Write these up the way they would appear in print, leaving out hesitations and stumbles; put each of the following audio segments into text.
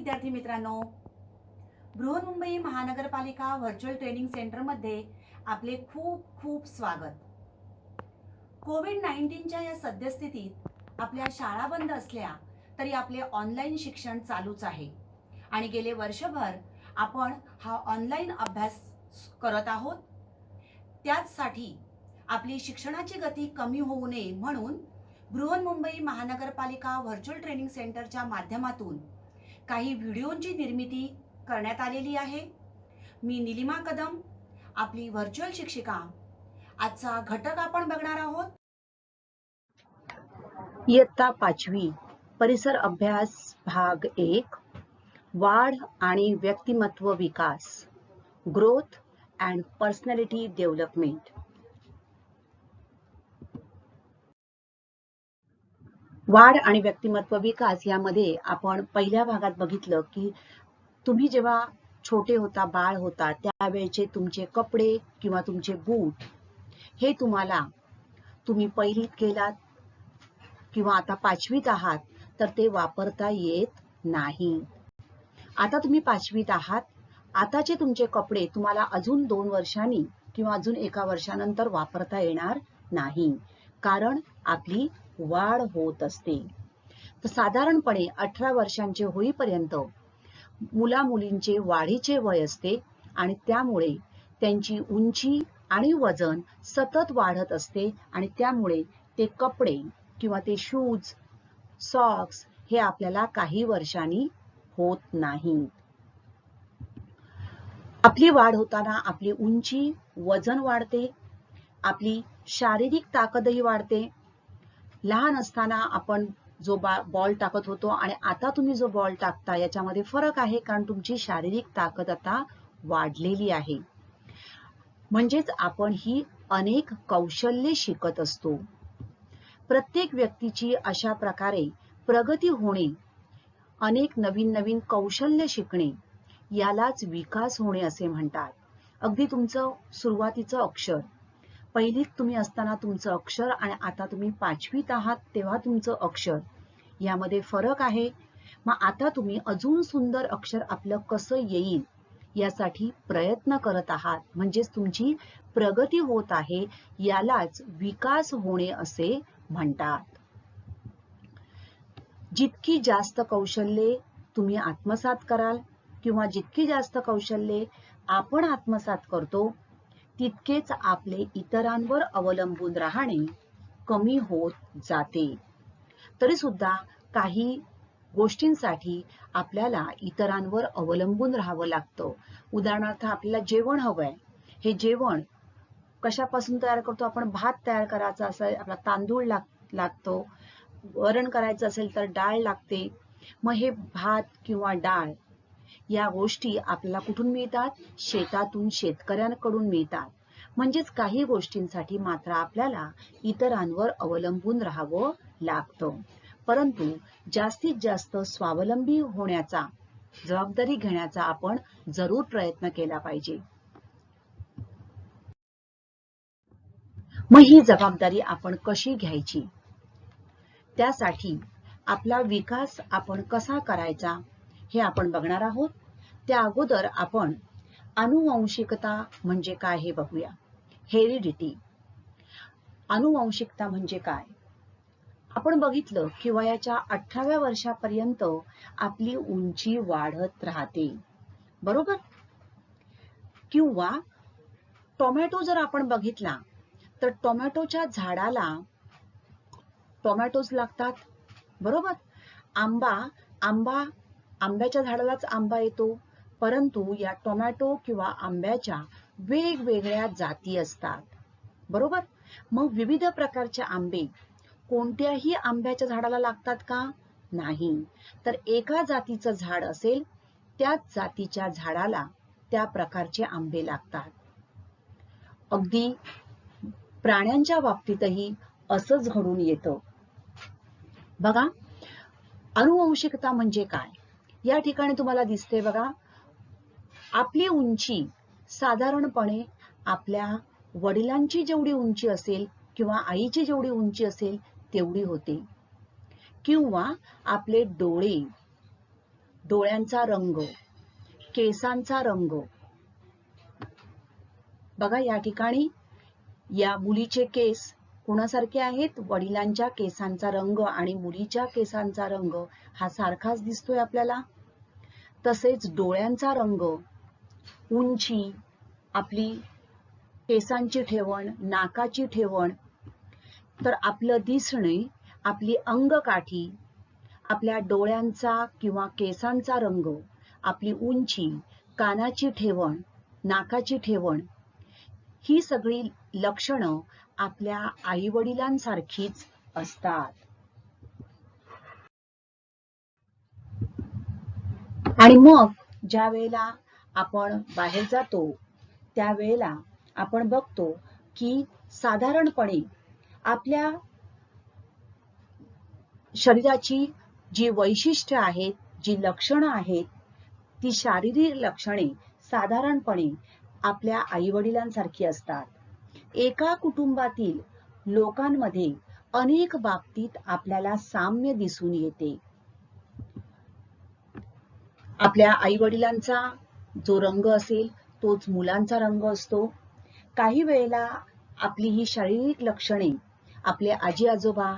विद्यार्थी मित्रांनो, बृहन्मुंबई महानगरपालिका व्हर्च्युअल ट्रेनिंग सेंटरमध्ये आपले खूप खूप स्वागत। कोविड-19च्या या सद्यस्थितीत आपल्या शाळा बंद असल्या तरी आपले ऑनलाईन शिक्षण चालूच आहे आणि गेले वर्षभर आपण हा ऑनलाईन अभ्यास करत आहोत। त्याचसाठी आपली शिक्षणाची गती कमी होऊ नये म्हणून बृहन्मुंबई महानगरपालिका व्हर्च्युअल ट्रेनिंग सेंटरच्या माध्यमातून काही व्हिडिओंची निर्मिती करण्यात आलेली आहे। मी निलिमा कदम, आपली व्हर्च्युअल शिक्षिका। आजचा घटक आपण बघणार आहोत। इयत्ता 5वी परिसर अभ्यास भाग 1 वाढ आणि व्यक्तिमत्व विकास, ग्रोथ अँड पर्सनॅलिटी डेव्हलपमेंट। वाढ आणि व्यक्तिमत्व विकास यामध्ये आपण पहिल्या भागात बघितलं की तुम्ही जेव्हा छोटे होता, बाळ होता, त्यावेळेचे तुमचे कपडे किंवा तुमचे बूट हे तुम्ही पहिलीत गेलात किंवा आता 5वीत आहात तर ते वापरता येत नाही। आता तुम्ही 5वीत आहात, आताचे तुमचे कपडे तुम्हाला अजून 2 वर्षांनी किंवा अजून 1 वर्षानंतर वापरता येणार नाही, कारण आपली वाढ होत असते। तर साधारणपणे 18 वर्षांचे होईपर्यंत मुला मुलींचे वाढीचे वय असते आणि त्यामुळे त्यांची उंची आणि वजन सतत वाढत असते आणि त्यामुळे ते कपडे किंवा ते शूज, सॉक्स हे आपल्याला काही वर्षांनी होत नाही। आपली वाढ होताना आपली उंची, वजन वाढते, आपली शारीरिक ताकदही वाढते। लहान असताना आपण जो बॉल टाकत होतो आणि आता तुम्ही जो बॉल टाकता याच्यामध्ये फरक आहे, कारण तुमची शारीरिक ताकद आता वाढलेली आहे। म्हणजेच आपण ही अनेक कौशल्ये शिकत असतो। प्रत्येक व्यक्तीची अशा प्रकारे प्रगती होणे, अनेक नवीन नवीन कौशल्य शिकणे यालाच विकास होणे असे म्हणतात। अगदी तुमचं सुरुवातीचं अक्षर, पहिलीत तुम्ही असताना तुमचं अक्षर आणि आता तुम्ही 5वीत आहात तेव्हा तुमचं अक्षर यामध्ये फरक आहे। मग आता तुम्ही अजून सुंदर अक्षर आपलं कसं येईल यासाठी प्रयत्न करत आहात, म्हणजेच तुमची प्रगती होत आहे, यालाच विकास होणे असे म्हणतात। जितकी जास्त कौशल्ये तुम्ही आत्मसात कराल किंवा जितकी जास्त कौशल्ये आपण आत्मसात करतो तितकेच आपले इतरांवर अवलंबून राहणे कमी होत जाते। तरी सुद्धा काही गोष्टींसाठी आपल्याला इतरांवर अवलंबून राहावं लागतं। उदाहरणार्थ आपल्याला जेवण हवंय, हे जेवण कशापासून तयार करतो आपण? भात तयार करायचा असेल आपला तांदूळ लागतो, वरण करायचं असेल तर डाळ लागते। मग हे भात किंवा डाळ या गोष्टी आपल्याला कुठून मिळतात? शेतातून, शेतकऱ्यांकडून मिळतात। म्हणजेच काही गोष्टींसाठी मात्र आपल्याला इतरांवर अवलंबून राहावं लागतं, परंतु जास्तीत जास्त स्वावलंबी होण्याचा, जबाबदारी घेण्याचा आपण जरूर प्रयत्न केला पाहिजे। मग ही जबाबदारी आपण कशी घ्यायची? त्यासाठी आपला विकास आपण कसा करायचा हे आपण बघणार आहोत। त्या अगोदर आपण आनुवंशिकता म्हणजे काय हे बघूया। हेरिडिटी, आनुवंशिकता म्हणजे काय? आपण बघितलं की वयाच्या 18व्या वर्षापर्यंत आपली उंची वाढत राहते, बरोबर? किंवा टोमॅटो जर आपण बघितला तर टोमॅटोच्या झाडाला टोमॅटोज लागतात, बरोबर? आंब्याच्या झाडालाच आंबा येतो, परंतु या टोमॅटो किंवा आंब्याच्या वेगवेगळ्या जाती असतात, बरोबर? मग विविध प्रकारचे आंबे कोणत्याही आंब्याच्या झाडाला लागतात का? नाही। तर एका जातीचं झाड असेल त्याच जातीच्या झाडाला त्या प्रकारचे आंबे लागतात। अगदी प्राण्यांच्या बाबतीतही असंच घडून येतं। बघा, आनुवंशिकता म्हणजे काय? या ठिकाणी तुम्हाला दिसते बघा, आपली उंची साधारणपणे आपल्या वडिलांची जेवढी उंची असेल किंवा आईची जेवढी उंची असेल तेवढी होते, किंवा आपले डोळे डोळ्यांचा रंग, केसांचा रंग. बघा या ठिकाणी या मुलीचे केस कोणासारखे आहेत? वडिलांच्या केसांचा रंग आणि मुलीच्या केसांचा रंग हा सारखाच दिसतोय आपल्याला. तसेच डोळ्यांचा रंग, उंची, आपली केसांची ठेवण, नाकाची ठेवण, तर आपलं दिसणे, आपली अंगकाठी, आपल्या डोळ्यांचा किंवा केसांचा रंग, आपली उंची, कानाची ठेवण, नाकाची ठेवण, ही सगळी लक्षणं आपल्या आईवडिलांसारखीच असतात. आणि मग ज्या वेळेला आपण बाहेर जातो त्यावेळेला आपण बघतो की साधारणपणे आपल्या शरीराची जी वैशिष्ट्य आहेत, जी लक्षणं आहेत, ती शारीरिक लक्षणे साधारणपणे आपल्या आईवडिलांसारखी असतात. एका कुटुंबातील लोकांमध्ये अनेक बाबतीत आपल्याला साम्य दिसून येते. आपल्या आईवडिलांचा जो रंग असेल तोच मुलांचा रंग असतो. काही वेळेला आपली ही शारीरिक लक्षणे आपले आजी आजोबा,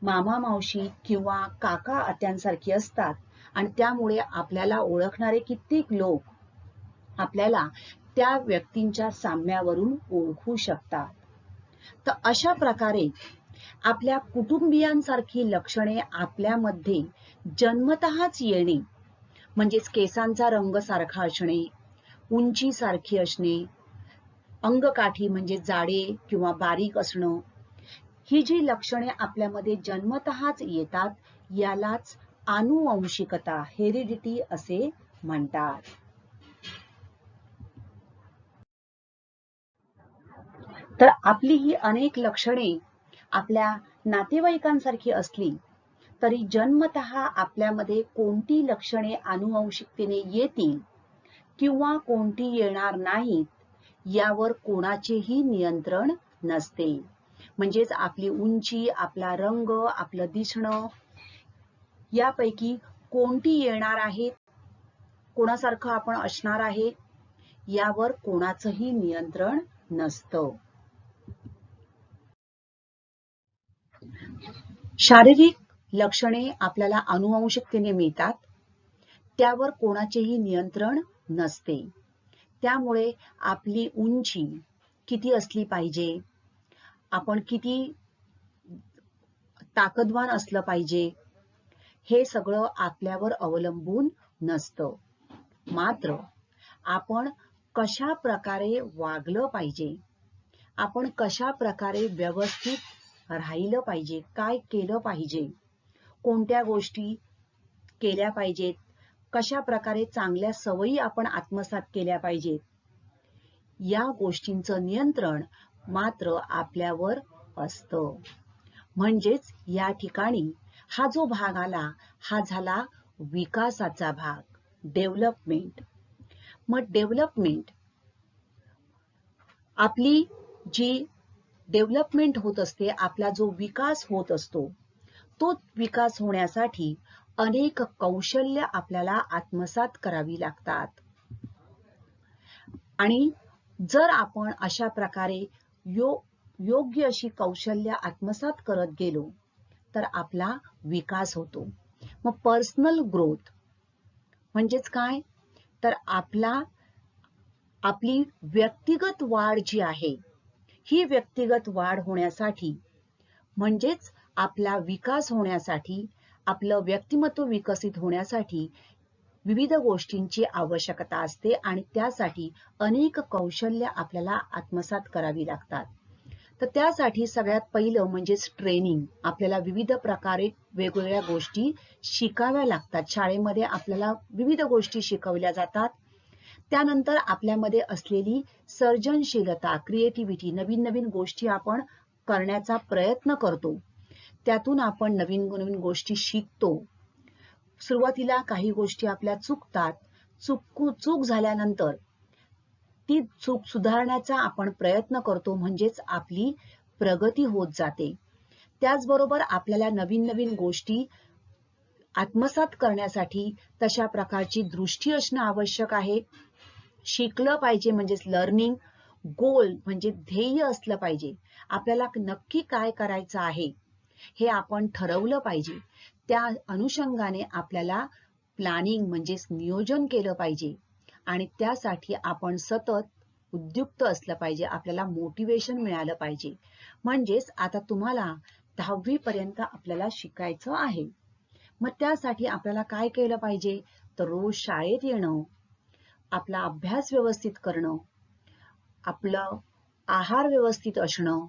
मामा मावशी किंवा काका आत्यांसारखी असतात आणि त्यामुळे आपल्याला ओळखणारे कित्येक लोक आपल्याला त्या व्यक्तींच्या साम्यावरून ओळखू शकतात. तर अशा प्रकारे आपल्या कुटुंबियांसारखी लक्षणे आपल्यामध्ये जन्मतःच येणे, म्हणजेच केसांचा रंग सारखा असणे, उंची सारखी असणे, अंगकाठी म्हणजे जाडे किंवा बारीक असणं, ही जी लक्षणे आपल्यामध्ये जन्मतःच येतात यालाच आनुवंशिकता, हेरिडिटी असे म्हणतात. तर आपली ही अनेक लक्षणे आपल्या नातेवाईकांसारखी असली तरी जन्मतः आपल्यामध्ये कोणती लक्षणे आनुवंशिकतेने येतील किंवा कोणती येणार नाहीत यावर कोणाचेही नियंत्रण नसते. म्हणजेच आपली उंची, आपला रंग, आपलं दिसणं यापैकी कोणती येणार आहे, कोणासारखं आपण असणार आहे यावर कोणाचंही नियंत्रण नसतं. शारीरिक लक्षणे आपल्याला आनुवंशिकतेने मिळतात, त्यावर कोणाचेही नियंत्रण नसते. त्यामुळे आपली उंची किती असली पाहिजे, आपण किती ताकदवान असलं पाहिजे, हे सगळं आपल्यावर अवलंबून नसतं. मात्र आपण कशा प्रकारे वागलं पाहिजे, आपण कशा प्रकारे व्यवस्थित राहिलं पाहिजे, काय केलं पाहिजे, कोणत्या गोष्टी केल्या पाहिजेत, कशा प्रकारे चांगल्या सवयी आपण आत्मसात केल्या पाहिजेत, या गोष्टींचं नियंत्रण मात्र आपल्यावर असतं. म्हणजेच या ठिकाणी हा जो भाग आला हा झाला विकासाचा भाग, डेव्हलपमेंट. मग डेव्हलपमेंट, आपली जी डेव्हलपमेंट होत असते, आपला जो विकास होत असतो, तो विकास होण्यासाठी अनेक कौशल्य आपल्याला आत्मसात करावी लागतात. आणि जर आपण अशा प्रकारे योग्य अशी कौशल्य आत्मसात करत गेलो तर आपला विकास होतो. मग पर्सनल ग्रोथ म्हणजेच काय, तर आपली व्यक्तिगत वाढ जी आहे, ही व्यक्तिगत वाढ होण्यासाठी म्हणजेच आपला विकास होण्यासाठी, आपलं व्यक्तिमत्व विकसित होण्यासाठी विविध गोष्टींची आवश्यकता असते आणि त्यासाठी अनेक कौशल्य आपल्याला आत्मसात करावी लागतात. तर त्यासाठी सगळ्यात पहिलं म्हणजेच ट्रेनिंग. आपल्याला विविध प्रकारे वेगवेगळ्या गोष्टी शिकाव्या लागतात. शाळेमध्ये आपल्याला विविध गोष्टी शिकवल्या जातात. त्यानंतर आपल्यामध्ये असलेली सर्जनशीलता, क्रिएटिव्हिटी, नवीन नवीन गोष्टी आपण करण्याचा प्रयत्न करतो. त्यातून आपण नवीन नवीन गोष्टी शिकतो. सुरुवातीला काही गोष्टी आपल्या चुकतात. चूक झाल्यानंतर ती चूक सुधारण्याचा आपण प्रयत्न करतो, म्हणजेच आपली प्रगती होत जाते. त्याचबरोबर आपल्याला नवीन नवीन गोष्टी आत्मसात करण्यासाठी तशा प्रकारची दृष्टी असणं आवश्यक आहे. शिकलं पाहिजे म्हणजेच लर्निंग. गोल म्हणजे ध्येय असलं पाहिजे. आपल्याला नक्की काय करायचं आहे हे आपण ठरवलं पाहिजे. त्या अनुषंगाने आपल्याला प्लॅनिंग म्हणजेच नियोजन केलं पाहिजे आणि त्यासाठी आपण सतत उद्युक्त असलं पाहिजे. आपल्याला मोटिवेशन मिळालं पाहिजे. म्हणजेच आता तुम्हाला 10वी पर्यंत आपल्याला शिकायचं आहे. मग त्यासाठी आपल्याला काय केलं पाहिजे तर रोज शाळेत येणं, आपला अभ्यास व्यवस्थित करणं, आपलं आहार व्यवस्थित असणं,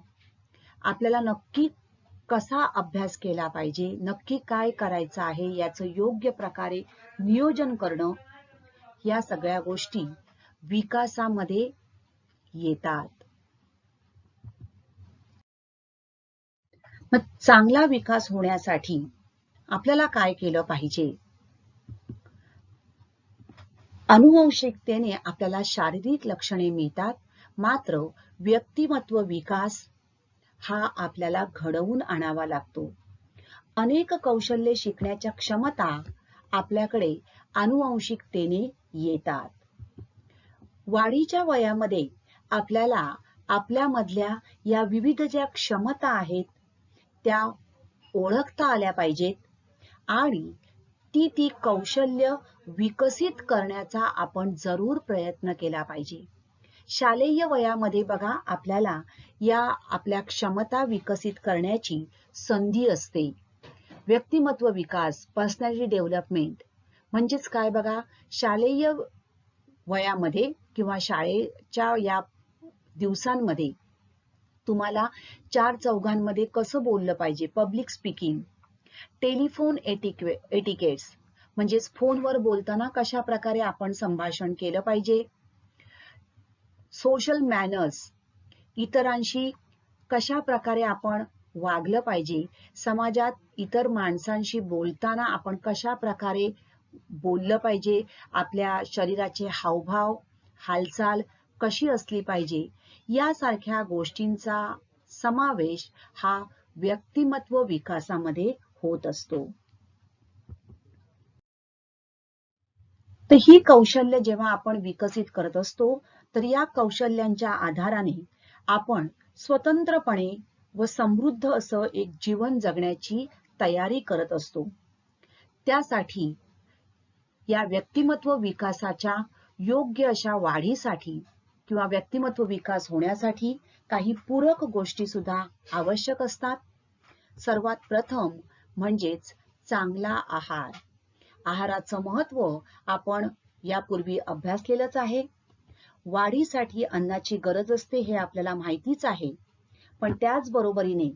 आपल्याला नक्की कसा अभ्यास केला पाहिजे, नक्की काय करायचं आहे याचं योग्य प्रकारे नियोजन करणं, या सगळ्या गोष्टी विकासामध्ये येतात. मग चांगला विकास होण्यासाठी आपल्याला काय केलं पाहिजे? अनुवंशिकतेने आपल्याला शारीरिक लक्षणे मिळतात, मात्र व्यक्तिमत्व विकास हा आपल्याला घडवून आणावा लागतो. अनेक कौशल्ये शिकण्याच्या क्षमता आपल्याकडे अनुवंशिकतेने येतात. वाढीच्या वयामध्ये आपल्याला आपल्यामधल्या या विविध ज्या क्षमता आहेत त्या ओळखता आल्या पाहिजेत आणि ती कौशल्य विकसित करण्याचा आपण जरूर प्रयत्न केला पाहिजे. शालेय वयामध्ये बघा आपल्याला या आपल्या क्षमता विकसित करण्याची संधी असते. व्यक्तिमत्व विकास, पर्सनॅलिटी डेव्हलपमेंट म्हणजेच काय बघा, शालेय वयामध्ये किंवा शाळेच्या या दिवसांमध्ये तुम्हाला चार चौघांमध्ये कसं बोललं पाहिजे, पब्लिक स्पीकिंग, टेलिफोन एटिकेट्स म्हणजेच फोनवर बोलताना कशा प्रकारे आपण संभाषण केलं पाहिजे, सोशल मॅनर्स, इतरांशी कशा प्रकारे आपण वागलं पाहिजे, समाजात इतर माणसांशी बोलताना आपण कशा प्रकारे बोललं पाहिजे, आपल्या शरीराचे हावभाव, हालचाल कशी असली पाहिजे, यासारख्या गोष्टींचा समावेश हा व्यक्तिमत्व विकासामध्ये होत असतो. तर ही कौशल्य जेव्हा आपण विकसित करत असतो तर या कौशल्यांच्या आधाराने आपण स्वतंत्रपणे व समृद्ध असं एक जीवन जगण्याची तयारी करत असतो. त्यासाठी या व्यक्तिमत्व विकासाच्या योग्य अशा वाढीसाठी किंवा व्यक्तिमत्व विकास होण्यासाठी काही पूरक गोष्टी सुद्धा आवश्यक असतात. सर्वात प्रथम म्हणजेच चांगला आहार. आहाराचं महत्व आपण यापूर्वी अभ्यासलेलंच आहे. वाढीसाठी अन्नाची गरज असते हे आपल्याला माहितीच आहे, पण त्याचबरोबरीने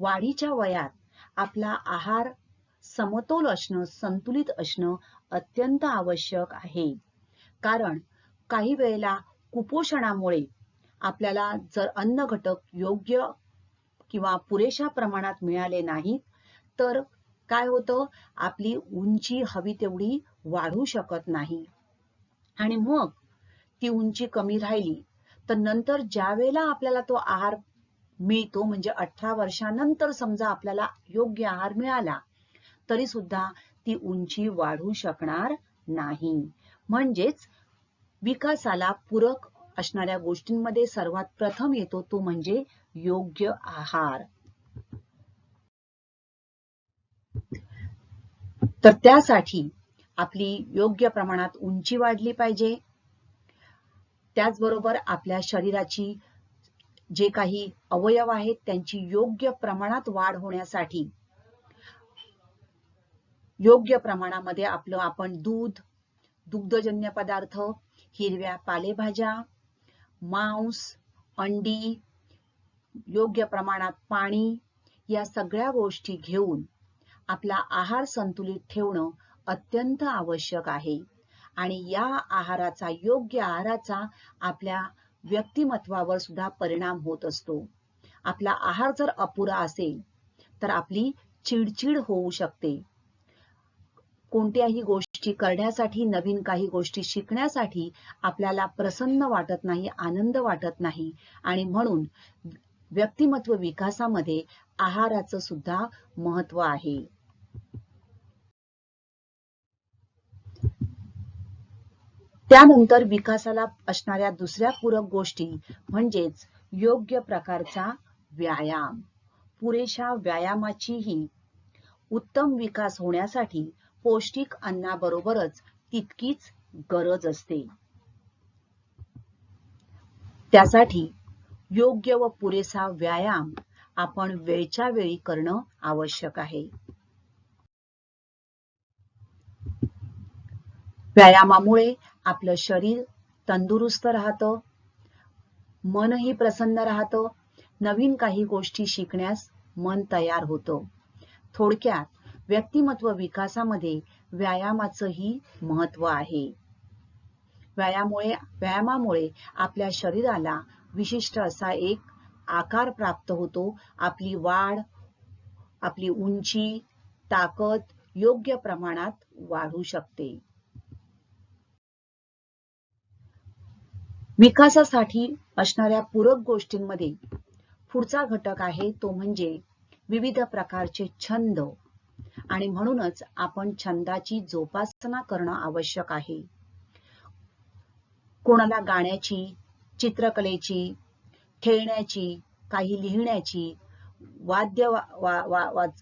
वाढीच्या वयात आपला आहार समतोल असणं, संतुलित असणं अत्यंत आवश्यक आहे. कारण काही वेळेला कुपोषणामुळे आपल्याला जर अन्न घटक योग्य किंवा पुरेशा प्रमाणात मिळाले नाहीत तर काय होतं, आपली उंची हवी तेवढी वाढू शकत नाही आणि मग ती उंची कमी राहिली तर नंतर ज्या वेळेला आपल्याला तो आहार मिळतो म्हणजे 18 वर्षानंतर समजा आपल्याला योग्य आहार मिळाला तरी सुद्धा ती उंची वाढू शकणार नाही. म्हणजेच विकासाला पूरक असणाऱ्या गोष्टींमध्ये सर्वात प्रथम येतो तो म्हणजे योग्य आहार. तर त्यासाठी आपली योग्य प्रमाणात उंची वाढली पाहिजे. त्याचबरोबर आपल्या शरीराची जे काही अवयव आहेत त्यांची योग्य प्रमाणात वाढ होण्यासाठी योग्य प्रमाणामध्ये आपण दूध, दुग्धजन्य पदार्थ, हिरव्या पालेभाज्या, मांस, अंडी, योग्य प्रमाणात पाणी या सगळ्या गोष्टी घेऊन आपला आहार संतुलित ठेवणं अत्यंत आवश्यक आहे. आणि या आहाराचा, योग्य आहाराचा आपल्या व्यक्तिमत्वावर सुद्धा परिणाम होत असतो. आपला आहार जर अपुरा असेल तर आपली चिडचिड होऊ शकते. कोणत्याही गोष्टी करण्यासाठी, नवीन काही गोष्टी शिकण्यासाठी आपल्याला प्रसन्न वाटत नाही, आनंद वाटत नाही आणि म्हणून व्यक्तिमत्व विकासामध्ये आहाराचं सुद्धा महत्व आहे. त्यानंतर विकासाला असणाऱ्या दुसऱ्या पूरक गोष्टी म्हणजेच योग्य प्रकारचा व्यायाम. पुरेशा व्यायामाचीही उत्तम विकास होण्यासाठी पौष्टिक अन्नाबरोबरच तितकीच गरज असते. त्यासाठी योग्य व पुरेसा व्यायाम आपण वेळच्या वेळी करणं आवश्यक आहे. व्यायामामुळे आपलं शरीर तंदुरुस्त राहतं, मनही प्रसन्न राहतं, नवीन काही गोष्टी शिकण्यास मन तयार होतं. थोडक्यात व्यक्तिमत्व विकासामध्ये व्यायामाचंही महत्त्व आहे. व्यायामामुळे आपल्या शरीराला विशिष्ट असा एक आकार प्राप्त होतो. आपली वाढ, आपली उंची, ताकद योग्य प्रमाणात वाढू शकते. विकासासाठी असणाऱ्या पूरक गोष्टींमध्ये पुढचा घटक आहे तो म्हणजे विविध प्रकारचे छंद, आणि म्हणूनच आपण छंदाची जोपासना करणं आवश्यक आहे. कोणाला गाण्याची, चित्रकलेची, खेळण्याची, काही लिहिण्याची, वाद्य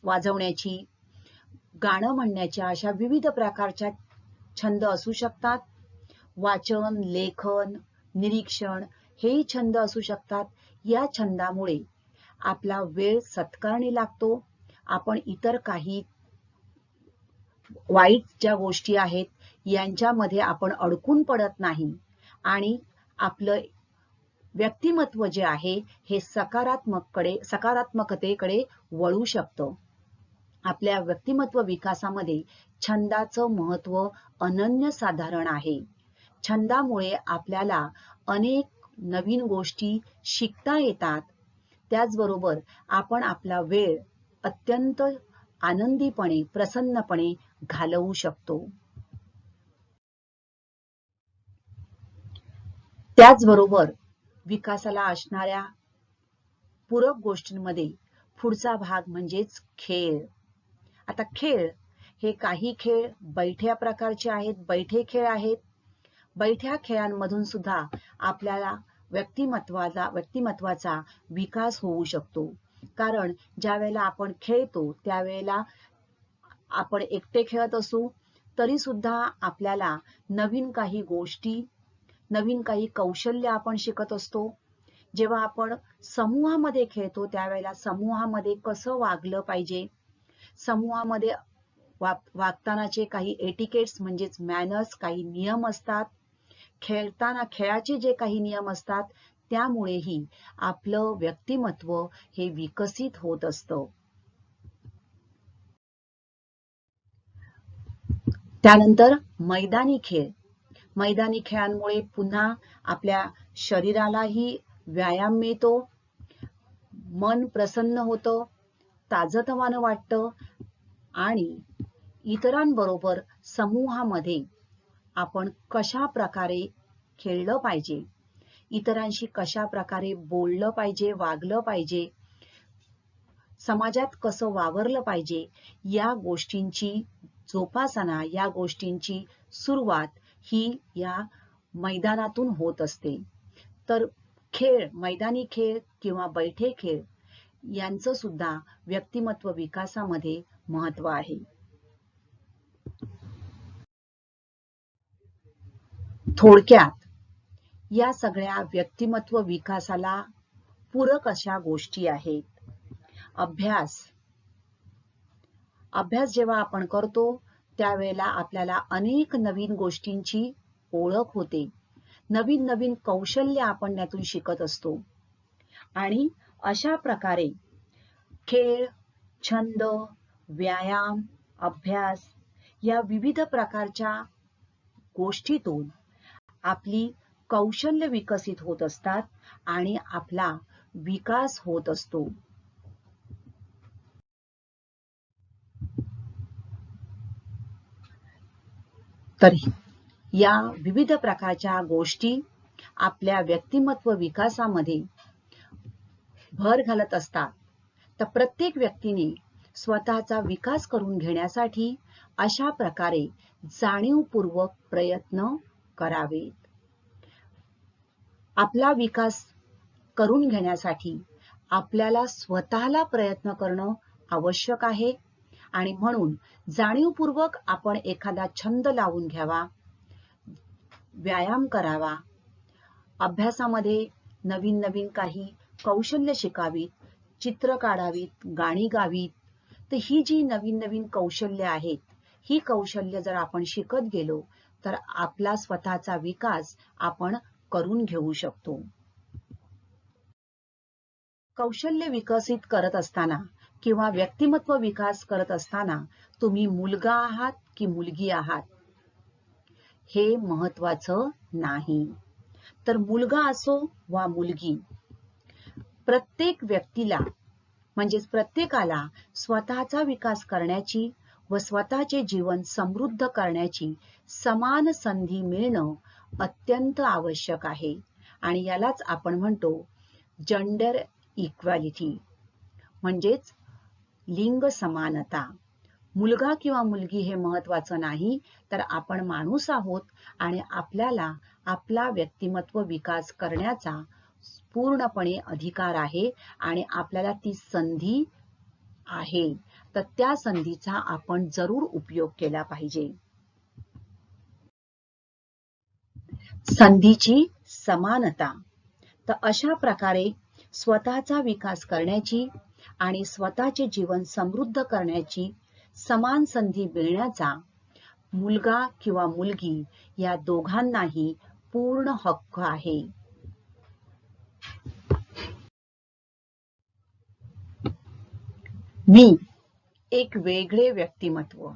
वाजवण्याची, गाणं म्हणण्याच्या अशा विविध प्रकारच्या छंद असू शकतात. वाचन, लेखन, निरीक्षण हेही छंद असू शकतात. या छंदामुळे आपला वेळ सत्कारणी लागतो. आपण इतर काही वाईट ज्या गोष्टी आहेत यांच्यामध्ये आपण अडकून पडत नाही आणि आपलं व्यक्तिमत्व जे आहे हे सकारात्मकतेकडे वळू शकतं. आपल्या व्यक्तिमत्व विकासामध्ये छंदाचं महत्त्व अनन्यसाधारण आहे. छंदामुळे आपल्याला अनेक नवीन गोष्टी शिकता येतात. त्याचबरोबर आपण आपला वेळ अत्यंत आनंदीपणे, प्रसन्नपणे घालवू शकतो. त्याचबरोबर विकासाला असणाऱ्या पूरक गोष्टींमध्ये पुढचा भाग म्हणजेच खेळ. आता खेळ हे काही खेळ बैठ्या प्रकारचे आहेत, बैठे खेळ आहेत. बैठ्या खेळांमधून सुद्धा आपल्याला व्यक्तिमत्वाचा विकास होऊ शकतो. कारण ज्या वेळेला आपण खेळतो त्यावेळेला आपण एकटे खेळत असू तरी सुद्धा आपल्याला नवीन काही गोष्टी, नवीन काही कौशल्य आपण शिकत असतो. जेव्हा आपण समूहामध्ये खेळतो त्यावेळेला समूहामध्ये कसं वागलं पाहिजे, समूहामध्ये वागतानाचे काही एटिकेट्स म्हणजेच मॅनर्स, काही नियम असतात. खेळताना खेळाचे जे काही नियम असतात त्यामुळेही आपलं व्यक्तिमत्व हे विकसित होत असतं. त्यानंतर मैदानी खेळ. मैदानी खेळांमुळे पुन्हा आपल्या शरीरालाही व्यायाम मिळतो, मन प्रसन्न होतं, ताजतवानं वाटतं आणि इतरांबरोबर समूहामध्ये आपण कशा प्रकारे खेळलं पाहिजे, इतरांशी कशा प्रकारे बोललं पाहिजे, वागलं पाहिजे, समाजात कसं वावरलं पाहिजे, या गोष्टींची जोपासना, या गोष्टींची सुरुवात ही या मैदानातून होत असते. तर खेळ, मैदानी खेळ किंवा बैठे खेळ यांचं सुद्धा व्यक्तिमत्व विकासामध्ये महत्त्व आहे. थोडक्यात या सगळ्या व्यक्तिमत्व विकासाला पूरक अशा गोष्टी आहेत. अभ्यास जेव्हा आपण करतो त्यावेळेला आपल्याला अनेक नवीन गोष्टींची ओळख होते. नवीन नवीन कौशल्य आपण त्यातून शिकत असतो आणि अशा प्रकारे खेळ, छंद, व्यायाम, अभ्यास या विविध प्रकारच्या गोष्टीतून आपली कौशल्य विकसित होत असतात आणि आपला विकास होत असतो. तर या विविध प्रकारच्या गोष्टी आपल्या व्यक्तिमत्व विकासामध्ये भर घालत असतात. तर प्रत्येक व्यक्तीने स्वतःचा विकास करून घेण्यासाठी अशा प्रकारे जाणीवपूर्वक प्रयत्न करावेत. आपला विकास करून घेण्यासाठी आपल्याला स्वतःला प्रयत्न करणं आवश्यक आहे आणि म्हणून जाणीवपूर्वक आपण एखादा छंद लावून घ्यावा, व्यायाम करावा, अभ्यासामध्ये नवीन नवीन काही कौशल्य शिकावीत, चित्र काढावीत, गाणी गावीत. तर ही जी नवीन नवीन कौशल्य आहेत, ही कौशल्य जर आपण शिकत गेलो तर आपला स्वतःचा विकास आपण करून घेऊ शकतो. कौशल्य विकसित करत असताना किंवा व्यक्तिमत्व विकास करत असताना तुम्ही मुलगा आहात की मुलगी आहात हे महत्वाचं नाही. तर मुलगा असो वा मुलगी, प्रत्येक व्यक्तीला म्हणजेच प्रत्येकाला स्वतःचा विकास करण्याची व स्वतःचे जीवन समृद्ध करण्याची समान संधी मिळणं अत्यंत आवश्यक आहे आणि यालाच आपण म्हणतो जेंडर इक्वॅलिटी म्हणजेच लिंग समानता. मुलगा किंवा मुलगी हे महत्वाचं नाही, तर आपण माणूस आहोत आणि आपल्याला आपला व्यक्तिमत्व विकास करण्याचा पूर्णपणे अधिकार आहे आणि आपल्याला ती संधी आहे, तर त्या संधीचा आपण जरूर उपयोग केला पाहिजे. संधीची समानता. तर अशा प्रकारे स्वतःचा विकास करण्याची आणि स्वतःचे जीवन समृद्ध करण्याची समान संधी मिळण्याचा मुलगा किंवा मुलगी या दोघांनाही पूर्ण हक्क आहे. मी एक वेगळे व्यक्तिमत्व.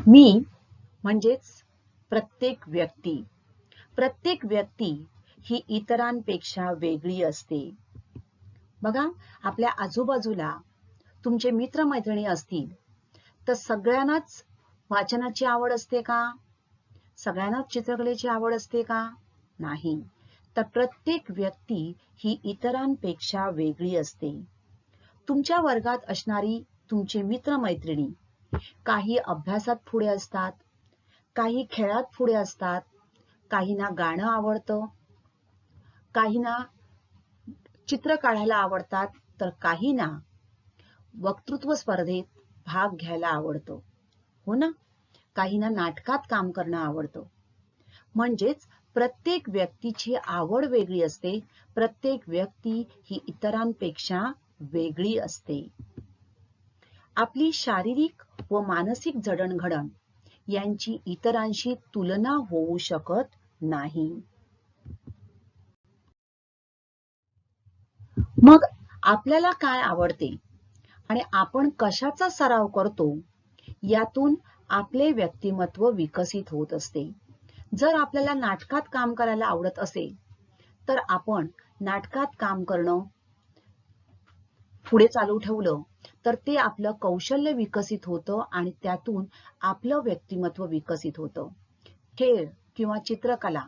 मी म्हणजेच प्रत्येक व्यक्ती. प्रत्येक व्यक्ती ही इतरांपेक्षा वेगळी असते. बघा, आपल्या आजूबाजूला तुमचे मित्रमैत्रिणी असतील तर सगळ्यांनाच वाचनाची आवड असते का? सगळ्यांनाच चित्रकलेची आवड असते का? नाही. तर प्रत्येक व्यक्ती ही इतरांपेक्षा वेगळी असते. तुमच्या वर्गात असणारी तुमची मित्रमैत्रिणी काही अभ्यासात पुढे असतात, काही खेळात पुढे असतात, काहींना गाणं आवडतं, काहींना चित्र काढायला आवडतात, तर काहींना वक्तृत्व स्पर्धेत भाग घ्यायला आवडतं, हो ना? काहींना नाटकात काम करणं आवडतं. म्हणजेच प्रत्येक व्यक्तीची आवड वेगळी असते. प्रत्येक व्यक्ती ही इतरांपेक्षा वेगळी असते. आपली शारीरिक व मानसिक जडणघडण यांची इतरांशी तुलना होऊ शकत नाही. मग आपल्याला काय आवडते आणि आपण कशाचा सराव करतो यातून आपले व्यक्तिमत्व विकसित होत असते. जर आपल्याला नाटकात काम करायला आवडत असेल तर आपण नाटकात काम करणं पुढे चालू ठेवलं तर ते आपलं कौशल्य विकसित होतं आणि त्यातून आपलं व्यक्तिमत्व विकसित होतं. खेळ किंवा चित्रकला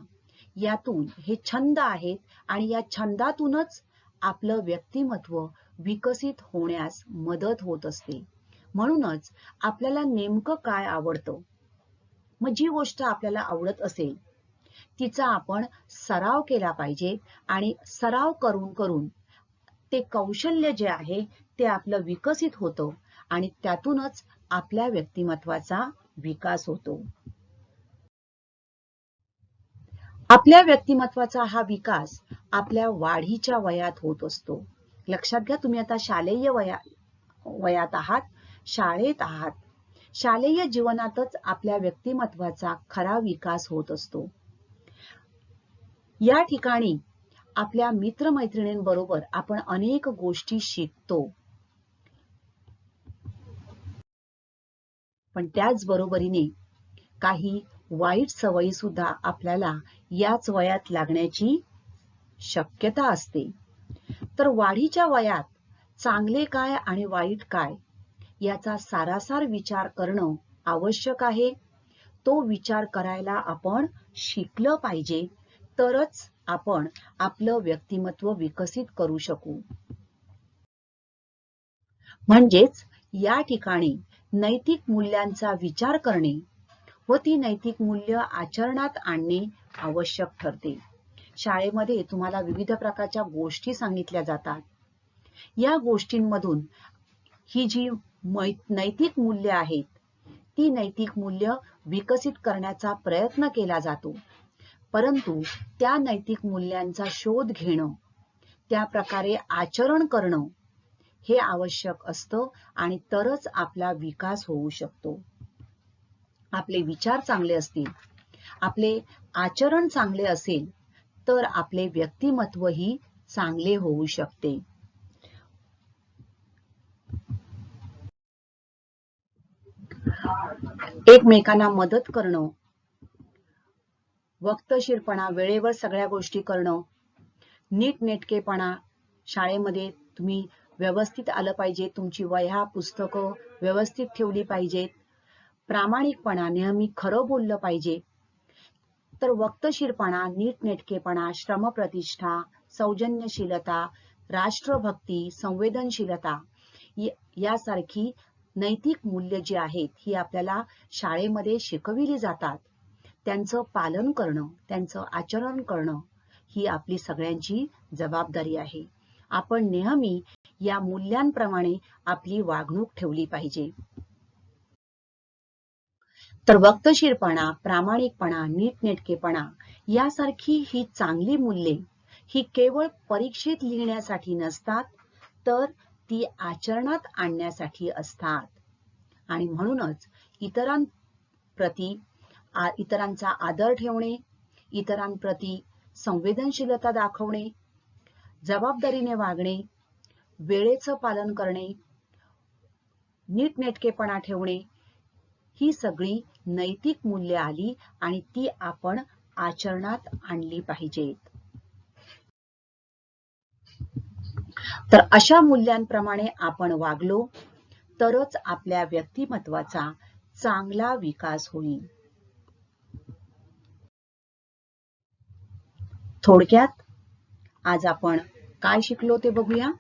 यातून हे छंद आहेत आणि या छंदातूनच आपलं व्यक्तिमत्व विकसित होण्यास मदत होत असते. म्हणूनच आपल्याला नेमकं काय आवडतं, मग जी गोष्ट आपल्याला आवडत असेल तिचा आपण सराव केला पाहिजे आणि सराव करून करून ते कौशल्य जे आहे ते आपलं विकसित होतं आणि त्यातूनच आपल्या व्यक्तिमत्वाचा विकास होतो. आपल्या व्यक्तिमत्वाचा हा विकास आपल्या वाढीच्या वयात होत असतो. लक्षात घ्या, तुम्ही आता शालेय वयात आहात, शाळेत आहात. शालेय जीवनातच आपल्या व्यक्तिमत्वाचा खरा विकास होत असतो. या ठिकाणी आपल्या मित्रमैत्रिणींबरोबर आपण अनेक गोष्टी शिकतो, पण त्याच बरोबरीने काही वाईट सवयी सुद्धा आपल्याला याच वयात लागण्याची शक्यता असते. तर वाढीच्या वयात चांगले काय आणि वाईट काय याचा सारासार विचार करणं आवश्यक आहे. तो विचार करायला आपण शिकलं पाहिजे, तरच आपण आपलं व्यक्तिमत्व विकसित करू शकू. म्हणजेच या ठिकाणी नैतिक मूल्यांचा विचार करणे व ती नैतिक मूल्य आचरणात आणणे आवश्यक ठरते. शाळेमध्ये तुम्हाला विविध प्रकारच्या गोष्टी सांगितल्या जातात. या गोष्टींमधून ही जी नैतिक मूल्य आहेत, ती नैतिक मूल्य विकसित करण्याचा प्रयत्न केला जातो. परंतु त्या नैतिक मूल्यांचा शोध घेणं, त्या प्रकारे आचरण करणं हे आवश्यक असतं आणि तरच आपला विकास होऊ शकतो. आपले विचार चांगले असतील, आपले आचरण चांगले असेल तर आपले व्यक्तिमत्वही चांगले होऊ शकते. एकमेकांना मदत करणं, वक्तशीरपणा, वेळेवर सगळ्या गोष्टी करणं, नीटनेटकेपणा, शाळेमध्ये तुम्ही व्यवस्थित आलं पाहिजे, तुमची वह्या पुस्तकं व्यवस्थित ठेवली पाहिजेत, प्रामाणिकपणा, नेहमी खरं बोललं पाहिजे. तर वक्तशीरपणा, नीटनेटकेपणा, श्रमप्रतिष्ठा, सौजन्यशीलता, राष्ट्रभक्ती, संवेदनशीलता यासारखी नैतिक मूल्य जी आहेत ही आपल्याला शाळेमध्ये शिकविली जातात. त्यांचं पालन करणं, त्यांचं आचरण करणं ही आपली सगळ्यांची जबाबदारी आहे. आपण नेहमी या मूल्यांप्रमाणे आपली वागणूक ठेवली पाहिजे. तर वक्तशीरपणा, प्रामाणिकपणा, नीटनेटकेपणा यासारखी ही चांगली मूल्ये ही केवळ परीक्षेत लिहिण्यासाठी नसतात, तर ती आचरणात आणण्यासाठी असतात. आणि म्हणूनच इतरांचा आदर ठेवणे, इतरांप्रती संवेदनशीलता दाखवणे, जबाबदारीने वागणे, वेळेचं पालन करणे, नीटनेटकेपणा ठेवणे ही सगळी नैतिक मूल्ये आली आणि ती आपण आचरणात आणली पाहिजेत. तर अशा मूल्यांप्रमाणे आपण वागलो तरच आपल्या व्यक्तिमत्वाचा चांगला विकास होईल. थोडक्यात आज आपण काय शिकलो ते बघूया.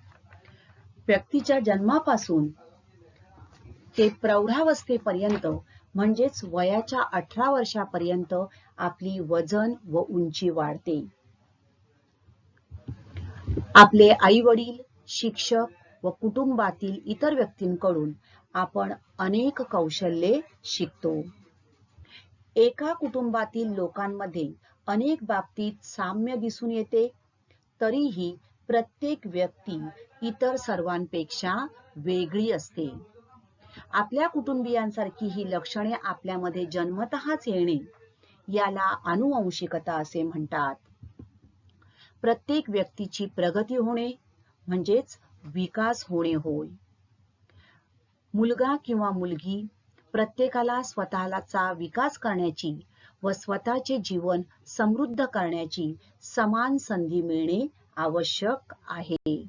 व्यक्तीच्या जन्मापासून ते प्रौढावस्थेपर्यंत म्हणजेच वयाच्या 18 वर्षापर्यंत आपली वजन व उंची वाढते. आपले आई वडील, शिक्षक व कुटुंबातील इतर व्यक्तींकडून आपण अनेक कौशल्ये शिकतो. एका कुटुंबातील लोकांमध्ये अनेक बाबतीत साम्य दिसून येते, तरीही प्रत्येक व्यक्ती इतर सर्वांपेक्षा वेगळी असते. आपल्या कुटुंबियांसारखी ही लक्षणे आपल्यामध्ये जन्मतःच येणे याला अनुवंशिकता असे म्हणतात. प्रत्येक व्यक्तीची प्रगती होणे म्हणजेच विकास होणे होय. मुलगा किंवा मुलगी प्रत्येकाला स्वतःचा विकास करण्याची व स्वतःचे जीवन समृद्ध करण्याची समान संधी मिळणे आवश्यक आहे.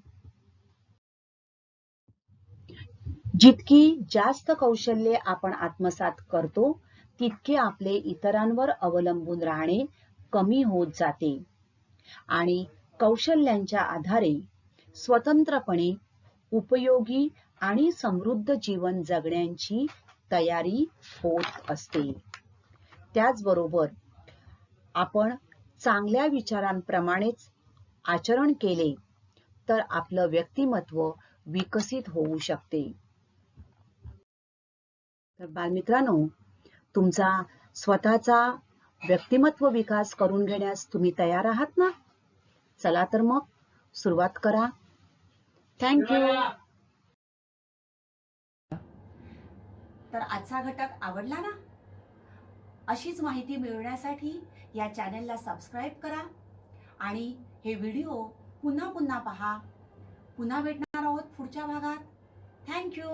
जितकी जास्त कौशल्ये आपण आत्मसात करतो, तितके आपले इतरांवर अवलंबून राहणे कमी होत जाते आणि कौशल्यांच्या आधारे स्वतंत्रपणे उपयोगी आणि समृद्ध जीवन जगण्याची तयारी होत असते. त्याचबरोबर आपण चांगल्या विचारांप्रमाणेच आचरण केले तर आपलं व्यक्तिमत्व विकसित होऊ शकते. तर बालमित्रांनो, तुमचा स्वतःचा व्यक्तिमत्व विकास करून घेण्यास तुम्ही तयार आहात ना? चला तर मग सुरुवात करा. थँक्यू. तर आजचा घटक आवडला ना? अशीच माहिती मिळवण्यासाठी या चॅनलला सबस्क्राईब करा आणि हे व्हिडिओ पुन्हा पुन्हा पहा. पुन्हा भेटणार आहोत पुढच्या भागात. थँक्यू.